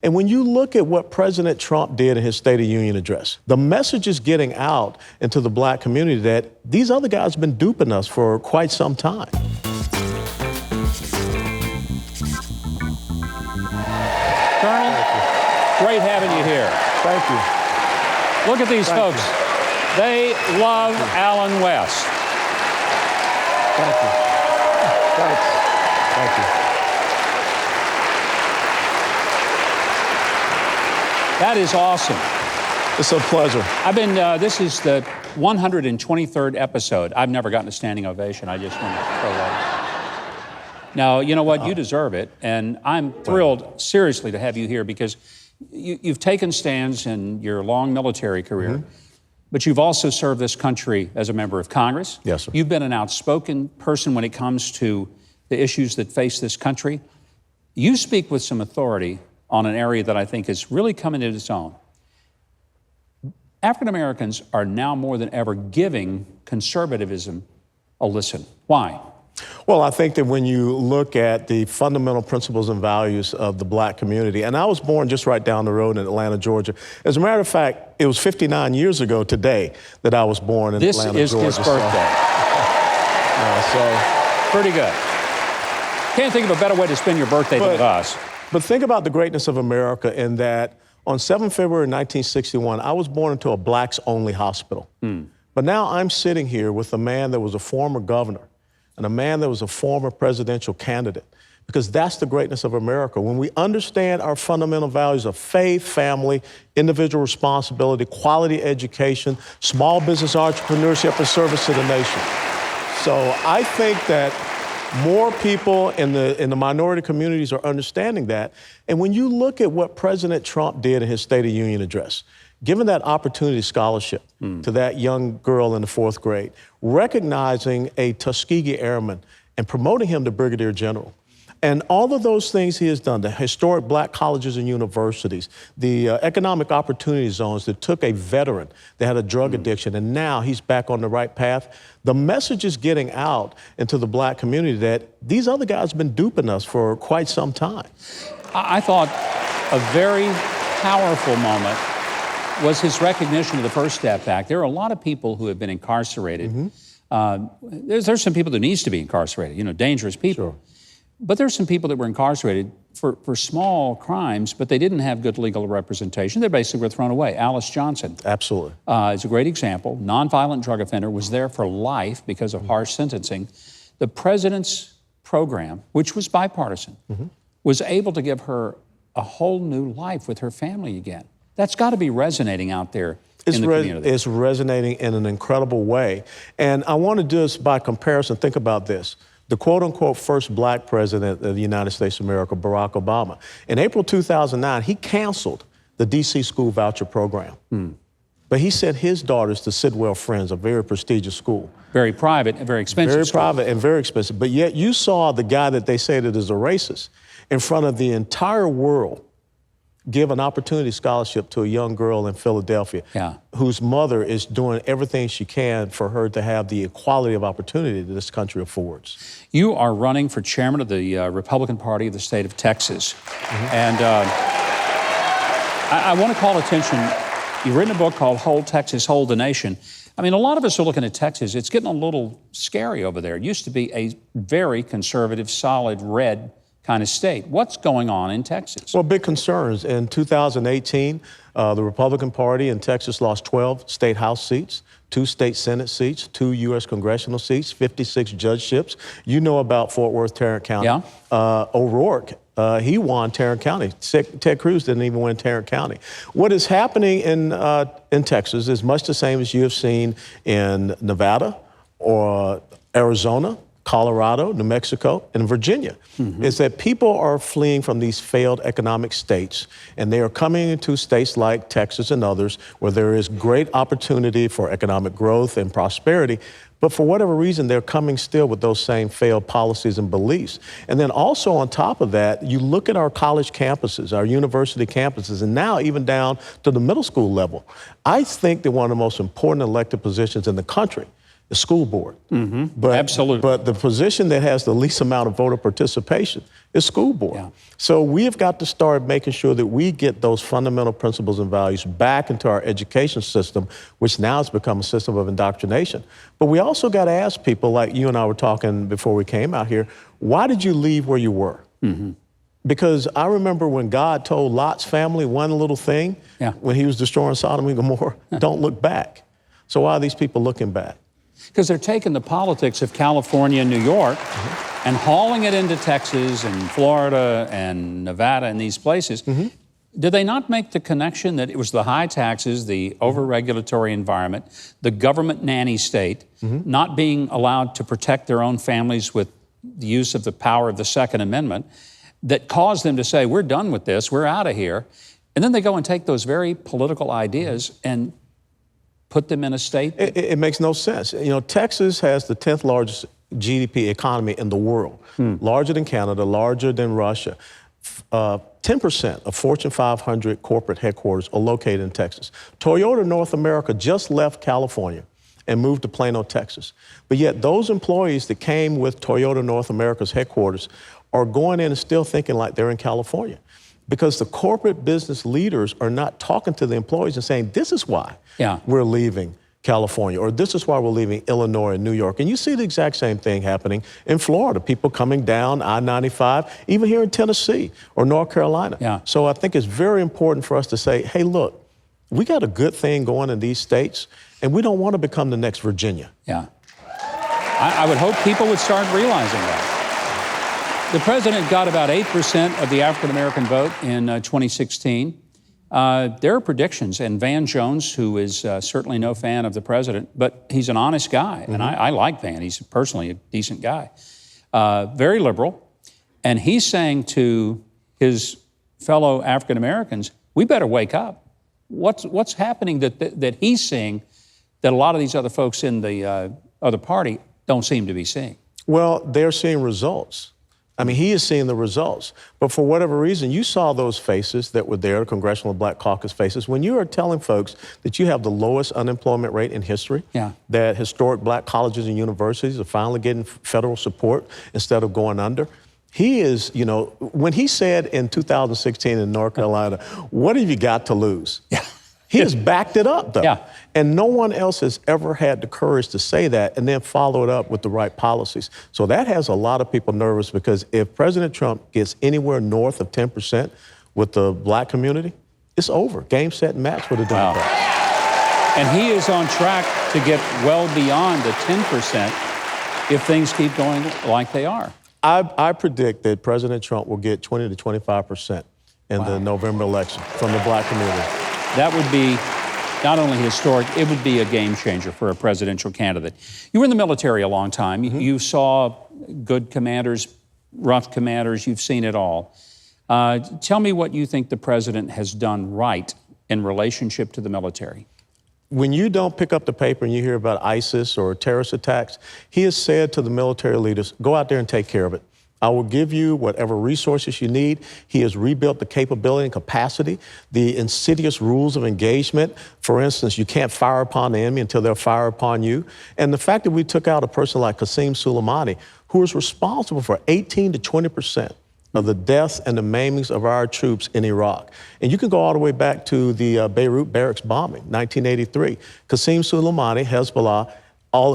And when you look at what President Trump did in his State of the Union address, the message is getting out into the black community that these other guys have been duping us for quite some time. Colonel, great having you here. Thank you. Look at these folks. They love Allen West. Thank you. Thanks. Thank you. That is awesome. It's a pleasure. This is the 123rd episode. I've never gotten a standing ovation. I just want to throw that. Now, you know what? You deserve it. And I'm thrilled, seriously, to have you here because you've taken stands in your long military career, but you've also served this country as a member of Congress. Yes, sir. You've been an outspoken person when it comes to the issues that face this country. You speak with some authority on an area that I think is really coming into its own. African Americans are now more than ever giving conservatism a listen. Why? Well, I think that when you look at the fundamental principles and values of the black community, and I was born just right down the road in Atlanta, Georgia. As a matter of fact, it was 59 years ago today that I was born in Atlanta, Georgia. This is his birthday. Pretty good. Can't think of a better way to spend your birthday than with us. But think about the greatness of America in that on 7 February 1961, I was born into a blacks-only hospital. But now I'm sitting here with a man that was a former governor and a man that was a former presidential candidate, because that's the greatness of America. When we understand our fundamental values of faith, family, individual responsibility, quality education, small business entrepreneurship, and service to the nation. So I think that more people in the minority communities are understanding that. And when you look at what President Trump did in his State of the Union address, giving that opportunity scholarship to that young girl in the 4th grade, recognizing a Tuskegee Airman and promoting him to Brigadier General. And all of those things he has done, the historic black colleges and universities, the economic opportunity zones that took a veteran that had a drug addiction, and now he's back on the right path. The message is getting out into the black community that these other guys have been duping us for quite some time. I thought a very powerful moment was his recognition of the First Step Act. There are a lot of people who have been incarcerated. There's some people that needs to be incarcerated, you know, dangerous people. Sure. But there's some people that were incarcerated for small crimes, but they didn't have good legal representation. They basically were thrown away. Alice Johnson. Absolutely. Is a great example. Nonviolent drug offender, was there for life because of harsh sentencing. The president's program, which was bipartisan, was able to give her a whole new life with her family again. That's got to be resonating out there in the community. It's resonating in an incredible way. And I want to just, by comparison, think about this. The quote-unquote first black president of the United States of America, Barack Obama. In April 2009, he canceled the D.C. school voucher program. But he sent his daughters to Sidwell Friends, a very prestigious school. Very private and very expensive. Very private and very expensive. But yet you saw the guy that they say that is a racist in front of the entire world give an opportunity scholarship to a young girl in Philadelphia whose mother is doing everything she can for her to have the equality of opportunity that this country affords. You are running for chairman of the Republican Party of the state of Texas. And I want to call attention, you've written a book called Hold Texas, Hold the Nation. I mean, a lot of us are looking at Texas. It's getting a little scary over there. It used to be a very conservative, solid, red kind of state. What's going on in Texas? Well, big concerns. In 2018, the Republican Party in Texas lost 12 state House seats, 2 state Senate seats, 2 U.S. congressional seats, 56 judgeships. You know about Fort Worth, Tarrant County. O'Rourke, he won Tarrant County. Ted Cruz didn't even win Tarrant County. What is happening in Texas is much the same as you have seen in Nevada or Arizona, Colorado, New Mexico, and Virginia, is that people are fleeing from these failed economic states, and they are coming into states like Texas and others where there is great opportunity for economic growth and prosperity, but for whatever reason, they're coming still with those same failed policies and beliefs. And then also on top of that, you look at our college campuses, our university campuses, and now even down to the middle school level. I think that one of the most important elected positions in the country The school board. Absolutely. But the position that has the least amount of voter participation is school board. Yeah. So we have got to start making sure that we get those fundamental principles and values back into our education system, which now has become a system of indoctrination. But we also got to ask people, like you and I were talking before we came out here, why did you leave where you were? Because I remember when God told Lot's family one little thing, when he was destroying Sodom and Gomorrah, don't look back. So why are these people looking back? Because they're taking the politics of California and New York and hauling it into Texas and Florida and Nevada and these places. Did they not make the connection that it was the high taxes, the over-regulatory environment, the government nanny state, not being allowed to protect their own families with the use of the power of the Second Amendment, that caused them to say, we're done with this, we're out of here. And then they go and take those very political ideas and put them in a state? It makes no sense. You know, Texas has the 10th largest GDP economy in the world, larger than Canada, larger than Russia. 10% of Fortune 500 corporate headquarters are located in Texas. Toyota North America just left California and moved to Plano, Texas. But yet those employees that came with Toyota North America's headquarters are going in and still thinking like they're in California, because the corporate business leaders are not talking to the employees and saying, this is why we're leaving California, or this is why we're leaving Illinois and New York. And you see the exact same thing happening in Florida, people coming down I-95, even here in Tennessee or North Carolina. So I think it's very important for us to say, hey, look, we got a good thing going in these states, and we don't want to become the next Virginia. I would hope people would start realizing that. The president got about 8% of the African-American vote in 2016. There are predictions, and Van Jones, who is certainly no fan of the president, but he's an honest guy, and I like Van. He's personally a decent guy, very liberal, and he's saying to his fellow African-Americans, we better wake up. What's happening that he's seeing that a lot of these other folks in the other party don't seem to be seeing? Well, they're seeing results. I mean, he is seeing the results. But for whatever reason, you saw those faces that were there, Congressional Black Caucus faces, when you are telling folks that you have the lowest unemployment rate in history, that historic black colleges and universities are finally getting federal support instead of going under. He is, you know, when he said in 2016 in North Carolina, what have you got to lose? He has backed it up, though. And no one else has ever had the courage to say that and then follow it up with the right policies. So that has a lot of people nervous, because if President Trump gets anywhere north of 10% with the black community, it's over. Game, set, and match with the Democrats. And he is on track to get well beyond the 10% if things keep going like they are. I predict that President Trump will get 20 to 25% in the November election from the black community. That would be not only historic, it would be a game changer for a presidential candidate. You were in the military a long time. You saw good commanders, rough commanders. You've seen it all. Tell me what you think the president has done right in relationship to the military. When you don't pick up the paper and you hear about ISIS or terrorist attacks, he has said to the military leaders, go out there and take care of it. I will give you whatever resources you need. He has rebuilt the capability and capacity, the insidious rules of engagement. For instance, you can't fire upon the enemy until they'll fire upon you. And the fact that we took out a person like Qasem Soleimani, who is responsible for 18 to 20% of the deaths and the maimings of our troops in Iraq. And you can go all the way back to the Beirut barracks bombing, 1983. Qasem Soleimani, Hezbollah,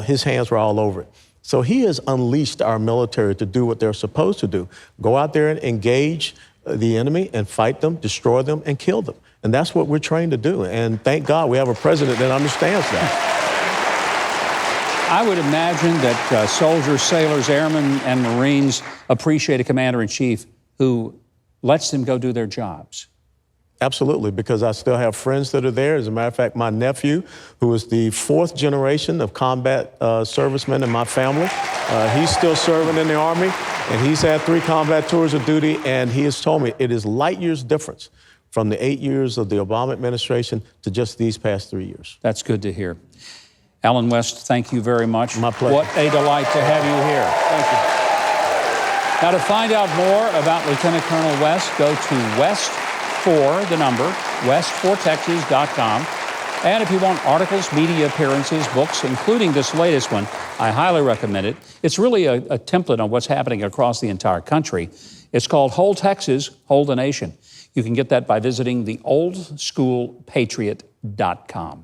his hands were all over it. So he has unleashed our military to do what they're supposed to do. Go out there and engage the enemy and fight them, destroy them, and kill them. And that's what we're trained to do. And thank God we have a president that understands that. I would imagine that soldiers, sailors, airmen, and Marines appreciate a commander-in-chief who lets them go do their jobs. Absolutely, because I still have friends that are there. As a matter of fact, my nephew, who is the 4th generation of combat servicemen in my family, he's still serving in the Army, and he's had 3 combat tours of duty, and he has told me it is light years difference from the 8 years of the Obama administration to just these past 3 years. That's good to hear. Allen West, thank you very much. My pleasure. What a delight to have you here. Thank you. Now, to find out more about Lieutenant Colonel West, go to West4, the number, west4texas.com. And if you want articles, media appearances, books, including this latest one, I highly recommend it. It's really a template on what's happening across the entire country. It's called Hold Texas, Hold the Nation. You can get that by visiting theoldschoolpatriot.com.